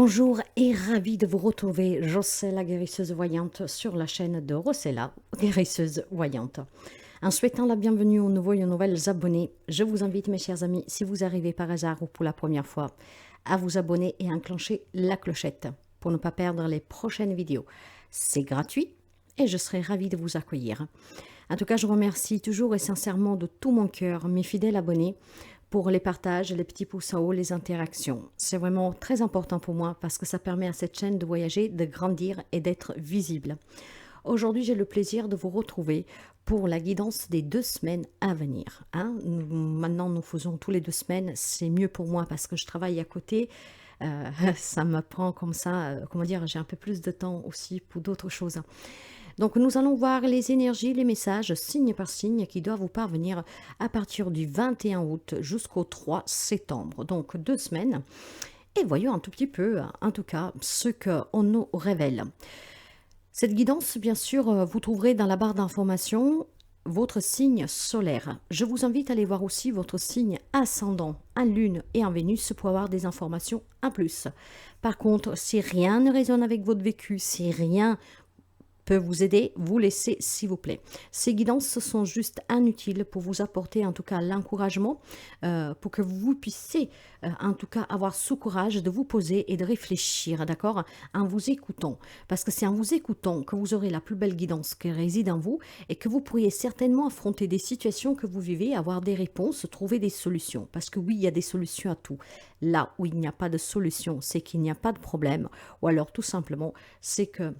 Bonjour et ravie de vous retrouver, Jocella la guérisseuse voyante sur la chaîne de Rossella, guérisseuse voyante. En souhaitant la bienvenue aux nouveaux et aux nouvelles abonnés, je vous invite mes chers amis, si vous arrivez par hasard ou pour la première fois, à vous abonner et à enclencher la clochette pour ne pas perdre les prochaines vidéos. C'est gratuit et je serai ravie de vous accueillir. En tout cas, je remercie toujours et sincèrement de tout mon cœur mes fidèles abonnés pour les partages, les petits pouces en haut, les interactions. C'est vraiment très important pour moi parce que ça permet à cette chaîne de voyager, de grandir et d'être visible. Aujourd'hui, j'ai le plaisir de vous retrouver pour la guidance des 2 semaines à venir. Maintenant, nous faisons tous les 2 semaines. C'est mieux pour moi parce que je travaille à côté. Ça me prend comme ça, comment dire, j'ai un peu plus de temps aussi pour d'autres choses. Donc nous allons voir les énergies, les messages, signe par signe, qui doivent vous parvenir à partir du 21 août jusqu'au 3 septembre. Donc 2 semaines. Et voyons un tout petit peu, en tout cas, ce qu'on nous révèle. Cette guidance, bien sûr, vous trouverez dans la barre d'information votre signe solaire. Je vous invite à aller voir aussi votre signe ascendant en Lune et en Vénus pour avoir des informations en plus. Par contre, si rien ne résonne avec votre vécu, si rien peut vous aider, vous laissez s'il vous plaît. Ces guidances sont juste inutiles pour vous apporter en tout cas l'encouragement, pour que vous puissiez en tout cas avoir ce courage de vous poser et de réfléchir, d'accord, en vous écoutant. Parce que c'est en vous écoutant que vous aurez la plus belle guidance qui réside en vous et que vous pourriez certainement affronter des situations que vous vivez, avoir des réponses, trouver des solutions. Parce que oui, il y a des solutions à tout. Là où il n'y a pas de solution, c'est qu'il n'y a pas de problème, ou alors tout simplement, c'est que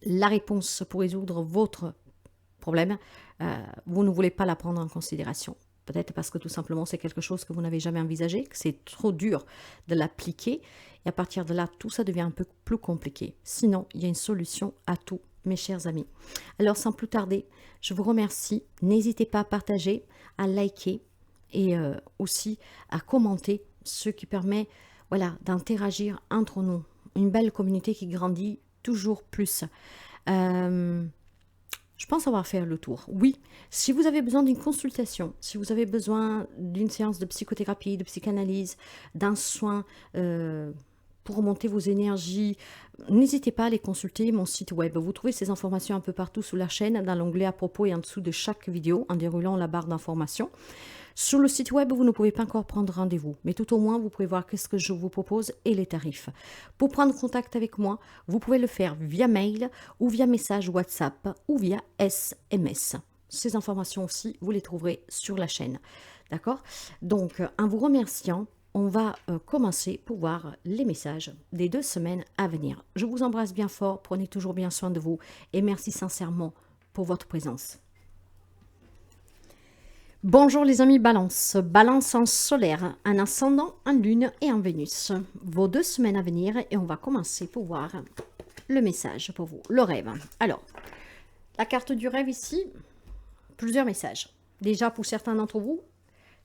la réponse pour résoudre votre problème, vous ne voulez pas la prendre en considération. Peut-être parce que tout simplement c'est quelque chose que vous n'avez jamais envisagé, que c'est trop dur de l'appliquer. Et à partir de là, tout ça devient un peu plus compliqué. Sinon, il y a une solution à tout, mes chers amis. Alors sans plus tarder, je vous remercie. N'hésitez pas à partager, à liker et aussi à commenter, ce qui permet d'interagir entre nous. Une belle communauté qui grandit toujours plus. Je pense avoir fait le tour. Oui, si vous avez besoin d'une consultation, si vous avez besoin d'une séance de psychothérapie, de psychanalyse, d'un soin pour remonter vos énergies, n'hésitez pas à aller consulter mon site web. Vous trouvez ces informations un peu partout sous la chaîne, dans l'onglet à propos et en dessous de chaque vidéo, en déroulant la barre d'informations. Sur le site web, vous ne pouvez pas encore prendre rendez-vous, mais tout au moins, vous pouvez voir qu'est-ce que je vous propose et les tarifs. Pour prendre contact avec moi, vous pouvez le faire via mail ou via message WhatsApp ou via SMS. Ces informations aussi, vous les trouverez sur la chaîne. D'accord? Donc, en vous remerciant, on va commencer pour voir les messages des 2 semaines à venir. Je vous embrasse bien fort, prenez toujours bien soin de vous et merci sincèrement pour votre présence. Bonjour les amis Balance, Balance en solaire, en ascendant, en lune et en Vénus. Vos 2 semaines à venir et on va commencer pour voir le message pour vous, le rêve. Alors, la carte du rêve ici, plusieurs messages. Déjà pour certains d'entre vous,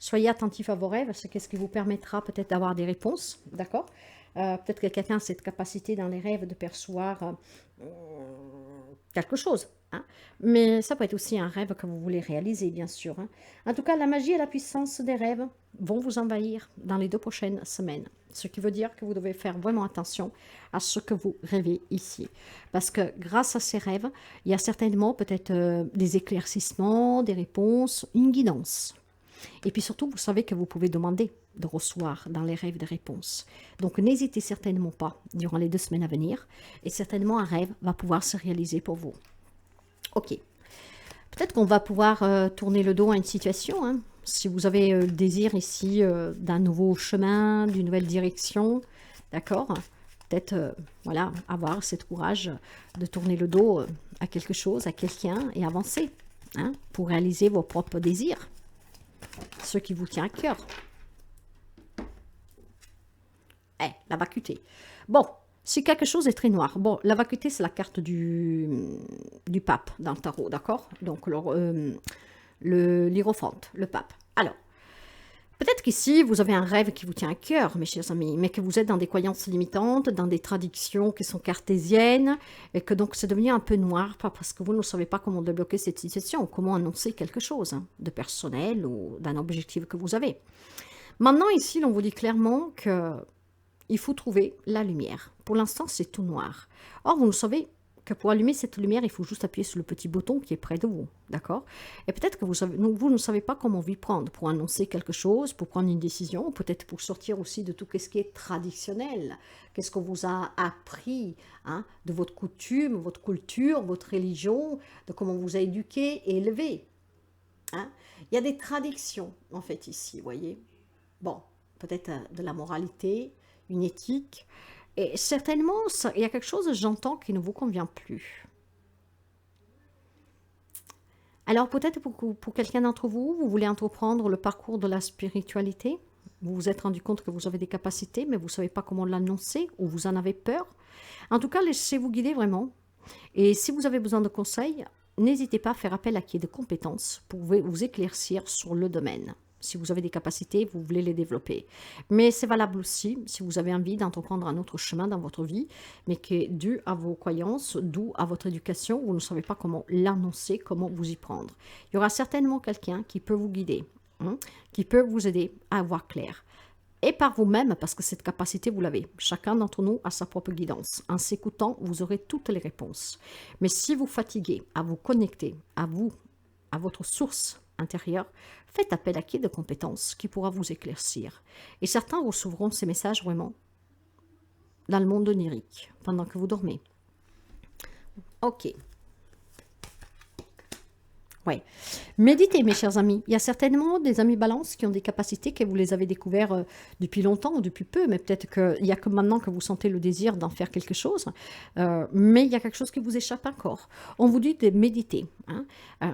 soyez attentifs à vos rêves, c'est ce qui vous permettra peut-être d'avoir des réponses, d'accord? Peut-être que quelqu'un a cette capacité dans les rêves de percevoir quelque chose. Mais ça peut être aussi un rêve que vous voulez réaliser, bien sûr. En tout cas, la magie et la puissance des rêves vont vous envahir dans les 2 prochaines semaines. Ce qui veut dire que vous devez faire vraiment attention à ce que vous rêvez ici. Parce que grâce à ces rêves, il y a certainement peut-être des éclaircissements, des réponses, une guidance. Et puis surtout, vous savez que vous pouvez demander de recevoir dans les rêves des réponses. Donc n'hésitez certainement pas durant les 2 semaines à venir. Et certainement un rêve va pouvoir se réaliser pour vous. Ok. Peut-être qu'on va pouvoir tourner le dos à une situation. Si vous avez le désir ici d'un nouveau chemin, d'une nouvelle direction, d'accord? Peut-être voilà, avoir ce courage de tourner le dos à quelque chose, à quelqu'un et avancer pour réaliser vos propres désirs, ce qui vous tient à cœur. La vacuité. Bon. Si quelque chose est très noir, bon, la vacuité, c'est la carte du pape dans le tarot, d'accord? Donc, l'hiérophante, le pape. Alors, peut-être qu'ici, vous avez un rêve qui vous tient à cœur, mes chers amis, mais que vous êtes dans des croyances limitantes, dans des traditions qui sont cartésiennes, et que donc c'est devenu un peu noir, parce que vous ne savez pas comment débloquer cette situation, comment annoncer quelque chose de personnel ou d'un objectif que vous avez. Maintenant, ici, on vous dit clairement que il faut trouver la lumière. Pour l'instant, c'est tout noir. Or, vous le savez que pour allumer cette lumière, il faut juste appuyer sur le petit bouton qui est près de vous, d'accord? Et peut-être que vous ne savez pas comment vous y prendre pour annoncer quelque chose, pour prendre une décision, peut-être pour sortir aussi de tout ce qui est traditionnel. Qu'est-ce qu'on vous a appris, hein, de votre coutume, votre culture, votre religion, de comment on vous a éduqué et élevé. Hein? Il y a des traductions, en fait, ici, vous voyez. Bon, peut-être de la moralité, une éthique. Et certainement, il y a quelque chose, j'entends, qui ne vous convient plus. Alors, peut-être pour quelqu'un d'entre vous, vous voulez entreprendre le parcours de la spiritualité. Vous vous êtes rendu compte que vous avez des capacités, mais vous ne savez pas comment l'annoncer, ou vous en avez peur. En tout cas, laissez-vous guider vraiment. Et si vous avez besoin de conseils, n'hésitez pas à faire appel à qui est de compétences pour vous éclaircir sur le domaine. Si vous avez des capacités, vous voulez les développer. Mais c'est valable aussi si vous avez envie d'entreprendre un autre chemin dans votre vie, mais qui est dû à vos croyances, dû à votre éducation, vous ne savez pas comment l'annoncer, comment vous y prendre. Il y aura certainement quelqu'un qui peut vous guider, hein, qui peut vous aider à voir clair. Et par vous-même, parce que cette capacité, vous l'avez. Chacun d'entre nous a sa propre guidance. En s'écoutant, vous aurez toutes les réponses. Mais si vous fatiguez à vous connecter à vous, à votre source intérieure, faites appel à qui est de compétences qui pourra vous éclaircir. Et certains recevront ces messages vraiment dans le monde onirique, pendant que vous dormez. Ok. Ouais. Méditez, mes chers amis. Il y a certainement des amis balance qui ont des capacités que vous les avez découvertes depuis longtemps ou depuis peu, mais peut-être qu'il n'y a que maintenant que vous sentez le désir d'en faire quelque chose. Mais il y a quelque chose qui vous échappe encore. On vous dit de méditer. Hein,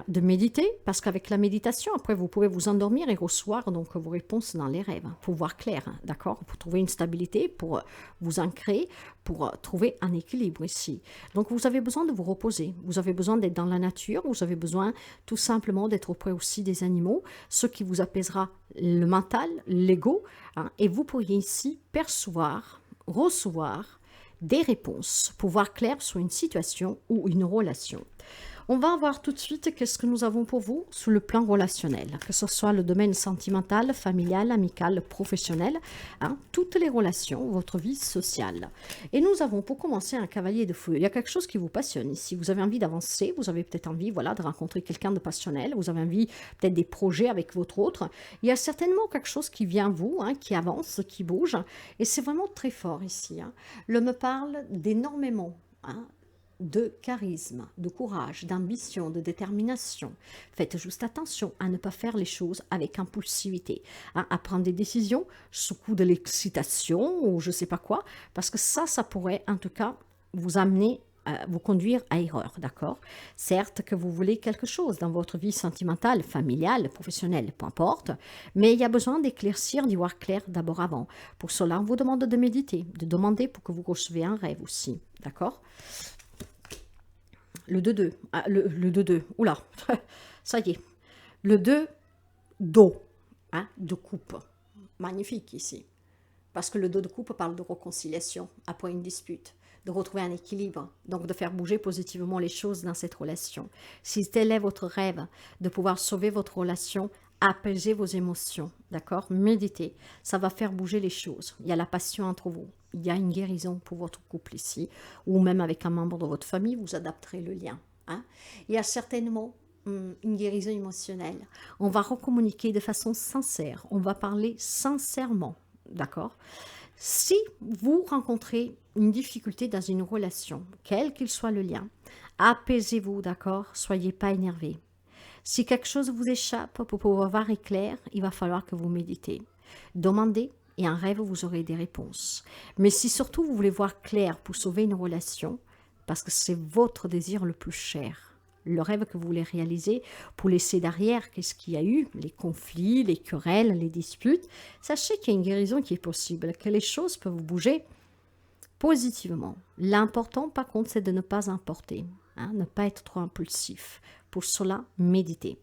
de méditer, parce qu'avec la méditation, après, vous pouvez vous endormir et recevoir donc vos réponses dans les rêves, pour voir clair, hein, d'accord? Pour trouver une stabilité, pour vous ancrer, pour trouver un équilibre ici. Donc, vous avez besoin de vous reposer. Vous avez besoin d'être dans la nature. Vous avez besoin tout simplement d'être auprès aussi des animaux, ce qui vous apaisera le mental, l'ego, hein, et vous pourriez ici percevoir, recevoir des réponses, pour voir clair sur une situation ou une relation. On va voir tout de suite qu'est-ce que nous avons pour vous sur le plan relationnel, que ce soit le domaine sentimental, familial, amical, professionnel, hein, toutes les relations, votre vie sociale. Et nous avons pour commencer un cavalier de feu. Il y a quelque chose qui vous passionne ici. Vous avez envie d'avancer, vous avez peut-être envie voilà, de rencontrer quelqu'un de passionnel, vous avez envie peut-être des projets avec votre autre. Il y a certainement quelque chose qui vient à vous, hein, qui avance, qui bouge. Et c'est vraiment très fort ici. Hein. L'homme parle d'énormément. Hein, de charisme, de courage, d'ambition, de détermination. Faites juste attention à ne pas faire les choses avec impulsivité, hein, à prendre des décisions sous coup de l'excitation ou je ne sais pas quoi, parce que ça pourrait en tout cas vous amener vous conduire à erreur, d'accord? Certes que vous voulez quelque chose dans votre vie sentimentale, familiale, professionnelle, peu importe, mais il y a besoin d'éclaircir, d'y voir clair d'abord avant. Pour cela, on vous demande de méditer, de demander pour que vous recevez un rêve aussi, d'accord? Le 2-2, le 2-2, oula, ça y est. Le 2, do, hein, de coupe. Magnifique ici. Parce que le dos de coupe parle de réconciliation après une dispute, de retrouver un équilibre, donc de faire bouger positivement les choses dans cette relation. Si tel est votre rêve, de pouvoir sauver votre relation, apaiser vos émotions, d'accord? Méditez, ça va faire bouger les choses. Il y a la passion entre vous, il y a une guérison pour votre couple ici, ou même avec un membre de votre famille, vous adapterez le lien. Hein? Il y a certainement une guérison émotionnelle. On va recommuniquer de façon sincère, on va parler sincèrement, d'accord? Si vous rencontrez une difficulté dans une relation, quel qu'il soit le lien, apaisez-vous, d'accord? Soyez pas énervé. Si quelque chose vous échappe, pour pouvoir voir éclair, il va falloir que vous méditez. Demandez et en rêve, vous aurez des réponses. Mais si surtout vous voulez voir clair pour sauver une relation, parce que c'est votre désir le plus cher, le rêve que vous voulez réaliser pour laisser derrière qu'est-ce qu'il y a eu, les conflits, les querelles, les disputes, sachez qu'il y a une guérison qui est possible, que les choses peuvent bouger positivement. L'important, par contre, c'est de ne pas emporter, hein, ne pas être trop impulsif. Pour cela, méditez.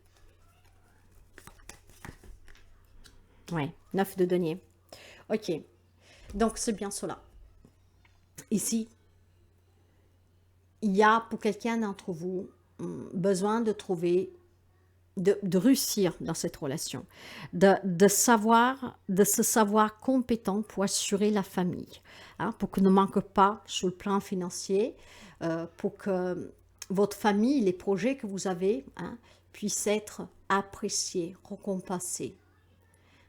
Ouais, 9 de denier. Ok, donc c'est bien cela. Ici, il y a pour quelqu'un d'entre vous besoin de trouver de réussir dans cette relation, de se savoir compétent pour assurer la famille, hein, pour que ne manque pas sur le plan financier, pour que votre famille, les projets que vous avez, hein, puissent être appréciés, récompensés.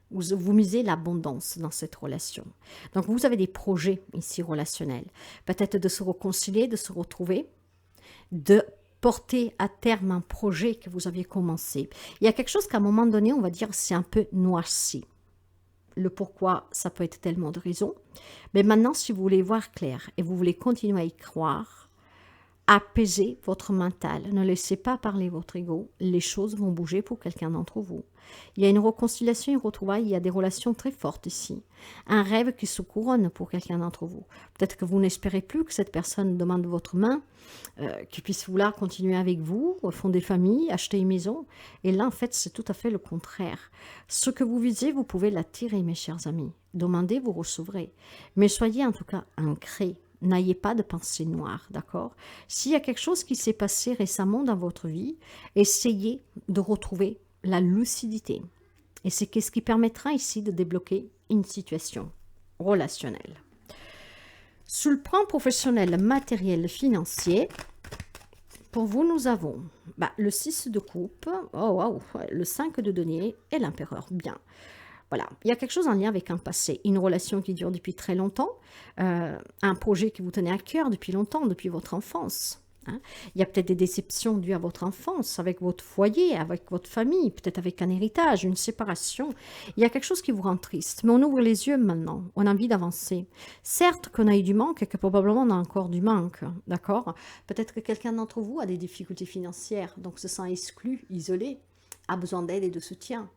Vous misez l'abondance dans cette relation. Donc vous avez des projets ici relationnels, peut-être de se réconcilier, de se retrouver, de porter à terme un projet que vous aviez commencé. Il y a quelque chose qu'à un moment donné, on va dire, c'est un peu noirci. Le pourquoi, ça peut être tellement de raisons. Mais maintenant, si vous voulez voir clair et vous voulez continuer à y croire, apaisez votre mental. Ne laissez pas parler votre ego. Les choses vont bouger pour quelqu'un d'entre vous. Il y a une réconciliation, une retrouvaille, il y a des relations très fortes ici. Un rêve qui se couronne pour quelqu'un d'entre vous. Peut-être que vous n'espérez plus que cette personne demande votre main, qu'il puisse vouloir continuer avec vous, fonder famille, acheter une maison. Et là, en fait, c'est tout à fait le contraire. Ce que vous visez, vous pouvez l'attirer, mes chers amis. Demandez, vous recevrez. Mais soyez en tout cas ancrés. N'ayez pas de pensée noire, d'accord? S'il y a quelque chose qui s'est passé récemment dans votre vie, essayez de retrouver la lucidité. Et c'est ce qui permettra ici de débloquer une situation relationnelle. Sur le plan professionnel, matériel, financier, pour vous, nous avons le 6 de coupe, le 5 de denier et l'empereur. Bien. Voilà, il y a quelque chose en lien avec un passé, une relation qui dure depuis très longtemps, un projet qui vous tenait à cœur depuis longtemps, depuis votre enfance. Hein. Il y a peut-être des déceptions dues à votre enfance, avec votre foyer, avec votre famille, peut-être avec un héritage, une séparation. Il y a quelque chose qui vous rend triste, mais on ouvre les yeux maintenant, on a envie d'avancer. Certes qu'on a eu du manque et que probablement on a encore du manque, d'accord? Peut-être que quelqu'un d'entre vous a des difficultés financières, donc se sent exclu, isolé, a besoin d'aide et de soutien.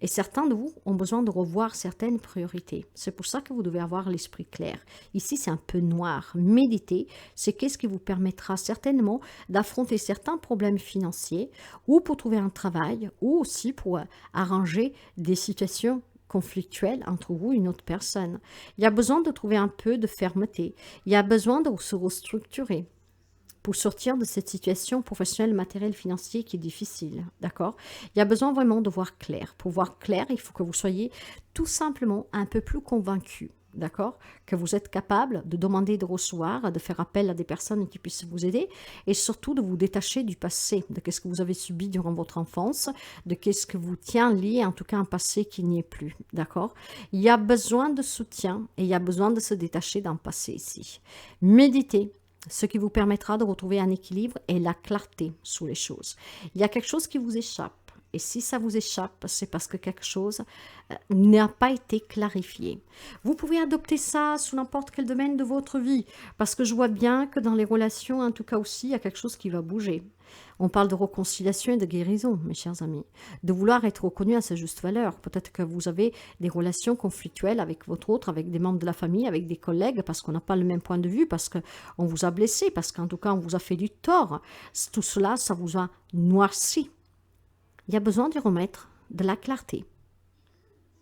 Et certains de vous ont besoin de revoir certaines priorités. C'est pour ça que vous devez avoir l'esprit clair. Ici, c'est un peu noir. Méditer, c'est qu'est-ce qui vous permettra certainement d'affronter certains problèmes financiers ou pour trouver un travail ou aussi pour arranger des situations conflictuelles entre vous et une autre personne. Il y a besoin de trouver un peu de fermeté. Il y a besoin de se restructurer pour sortir de cette situation professionnelle, matérielle, financière qui est difficile, d'accord? Il y a besoin vraiment de voir clair. Pour voir clair, il faut que vous soyez tout simplement un peu plus convaincu, d'accord? Que vous êtes capable de demander de recevoir, de faire appel à des personnes qui puissent vous aider et surtout de vous détacher du passé, de ce que vous avez subi durant votre enfance, de ce que vous tient lié, en tout cas un passé qui n'y est plus, d'accord? Il y a besoin de soutien et il y a besoin de se détacher d'un passé ici. Méditez. Ce qui vous permettra de retrouver un équilibre et la clarté sous les choses. Il y a quelque chose qui vous échappe. Et si ça vous échappe, c'est parce que quelque chose n'a pas été clarifié. Vous pouvez adopter ça sous n'importe quel domaine de votre vie. Parce que je vois bien que dans les relations, en tout cas aussi, il y a quelque chose qui va bouger. On parle de réconciliation et de guérison, mes chers amis. De vouloir être reconnu à sa juste valeur. Peut-être que vous avez des relations conflictuelles avec votre autre, avec des membres de la famille, avec des collègues, parce qu'on n'a pas le même point de vue, parce qu'on vous a blessé, parce qu'en tout cas, on vous a fait du tort. Tout cela, ça vous a noirci. Il y a besoin de remettre de la clarté,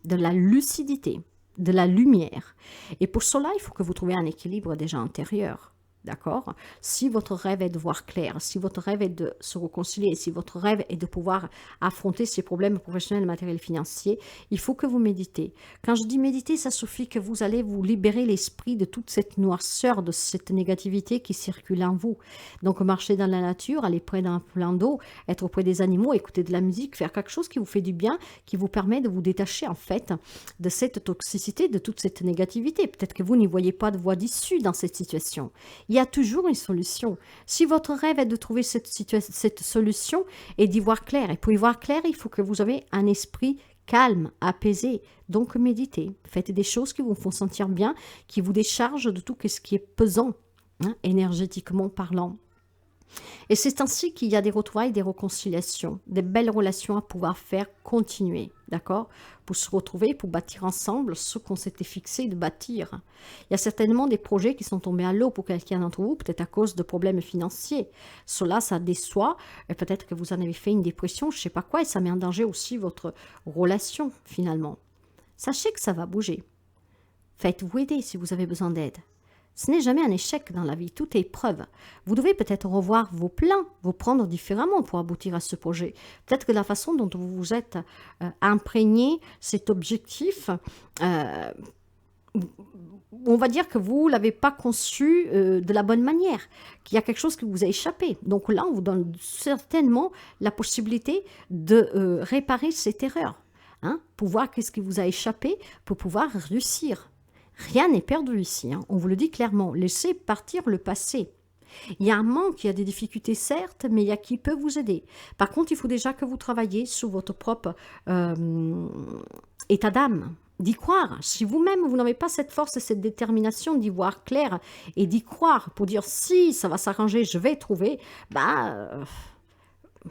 de la lucidité, de la lumière. Et pour cela, il faut que vous trouviez un équilibre déjà intérieur. D'accord? Si votre rêve est de voir clair, si votre rêve est de se réconcilier, si votre rêve est de pouvoir affronter ces problèmes professionnels, matériels, financiers, il faut que vous méditez. Quand je dis méditer, ça suffit que vous allez vous libérer l'esprit de toute cette noirceur, de cette négativité qui circule en vous. Donc marcher dans la nature, aller près d'un plan d'eau, être auprès des animaux, écouter de la musique, faire quelque chose qui vous fait du bien, qui vous permet de vous détacher en fait de cette toxicité, de toute cette négativité. Peut-être que vous n'y voyez pas de voie d'issue dans cette situation. Il y a toujours une solution. Si votre rêve est de trouver cette solution et d'y voir clair, et pour y voir clair, il faut que vous ayez un esprit calme, apaisé. Donc méditez, faites des choses qui vous font sentir bien, qui vous déchargent de tout ce qui est pesant, hein, énergétiquement parlant. Et c'est ainsi qu'il y a des retrouvailles, des réconciliations, des belles relations à pouvoir faire continuer, d'accord? Pour se retrouver, pour bâtir ensemble ce qu'on s'était fixé de bâtir. Il y a certainement des projets qui sont tombés à l'eau pour quelqu'un d'entre vous, peut-être à cause de problèmes financiers. Cela, ça déçoit, et peut-être que vous en avez fait une dépression, je ne sais pas quoi, et ça met en danger aussi votre relation, finalement. Sachez que ça va bouger. Faites-vous aider si vous avez besoin d'aide. Ce n'est jamais un échec dans la vie, tout est épreuve. Vous devez peut-être revoir vos plans, vous prendre différemment pour aboutir à ce projet. Peut-être que la façon dont vous vous êtes imprégné cet objectif, on va dire que vous ne l'avez pas conçu de la bonne manière, qu'il y a quelque chose qui vous a échappé. Donc là, on vous donne certainement la possibilité de réparer cette erreur, hein, pour voir qu'est-ce qui vous a échappé, pour pouvoir réussir. Rien n'est perdu ici, hein. On vous le dit clairement, laissez partir le passé. Il y a un manque, il y a des difficultés certes, mais il y a qui peut vous aider. Par contre, il faut déjà que vous travaillez sur votre propre état d'âme, d'y croire. Si vous-même, vous n'avez pas cette force et cette détermination d'y voir clair et d'y croire pour dire si ça va s'arranger, je vais trouver,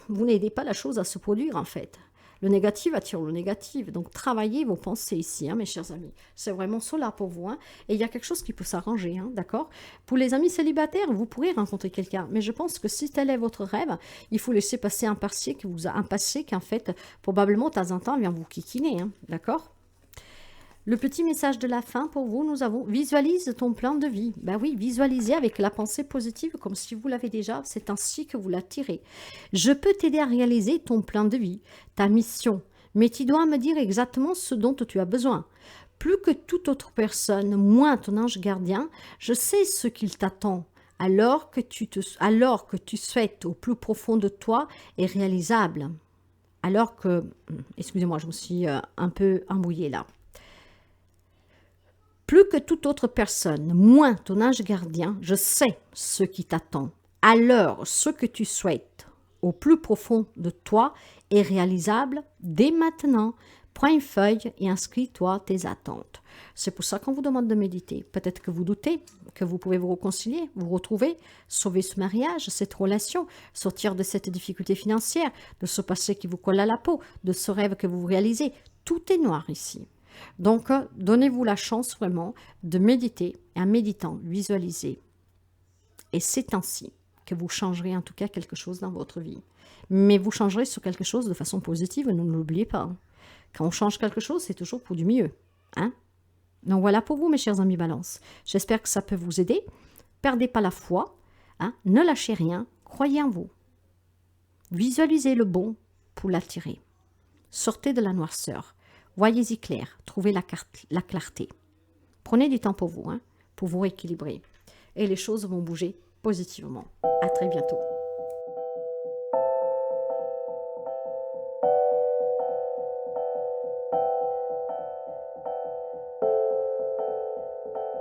vous n'aidez pas la chose à se produire en fait. Le négatif attire le négatif. Donc, travaillez vos pensées ici, hein, mes chers amis. C'est vraiment cela pour vous. Hein. Et il y a quelque chose qui peut s'arranger, hein, d'accord? Pour les amis célibataires, vous pourrez rencontrer quelqu'un. Mais je pense que si tel est votre rêve, il faut laisser passer un passé qu'en fait, probablement, de temps en temps, vient vous kikiner, hein, d'accord? Le petit message de la fin pour vous, nous avons « Visualise ton plan de vie ». Ben oui, visualisez avec la pensée positive comme si vous l'avez déjà, c'est ainsi que vous l'attirez. Je peux t'aider à réaliser ton plan de vie, ta mission, mais tu dois me dire exactement ce dont tu as besoin. Plus que toute autre personne, moins ton ange gardien, je sais ce qu'il t'attend. Alors que tu souhaites au plus profond de toi est réalisable. Alors que, excusez-moi, je me suis un peu embrouillée là. Plus que toute autre personne, moins ton ange gardien, je sais ce qui t'attend. Alors, ce que tu souhaites au plus profond de toi est réalisable dès maintenant. Prends une feuille et inscris-toi tes attentes. C'est pour ça qu'on vous demande de méditer. Peut-être que vous doutez que vous pouvez vous réconcilier, vous retrouver, sauver ce mariage, cette relation, sortir de cette difficulté financière, de ce passé qui vous colle à la peau, de ce rêve que vous réalisez. Tout est noir ici. Donc, donnez-vous la chance vraiment de méditer et en méditant, visualiser. Et c'est ainsi que vous changerez en tout cas quelque chose dans votre vie. Mais vous changerez sur quelque chose de façon positive, ne l'oubliez pas. Hein. Quand on change quelque chose, c'est toujours pour du mieux. Hein? Donc voilà pour vous, mes chers amis Balance. J'espère que ça peut vous aider. Perdez pas la foi. Hein? Ne lâchez rien. Croyez en vous. Visualisez le bon pour l'attirer. Sortez de la noirceur. Voyez-y clair, trouvez la clarté. Prenez du temps pour vous rééquilibrer. Et les choses vont bouger positivement. À très bientôt.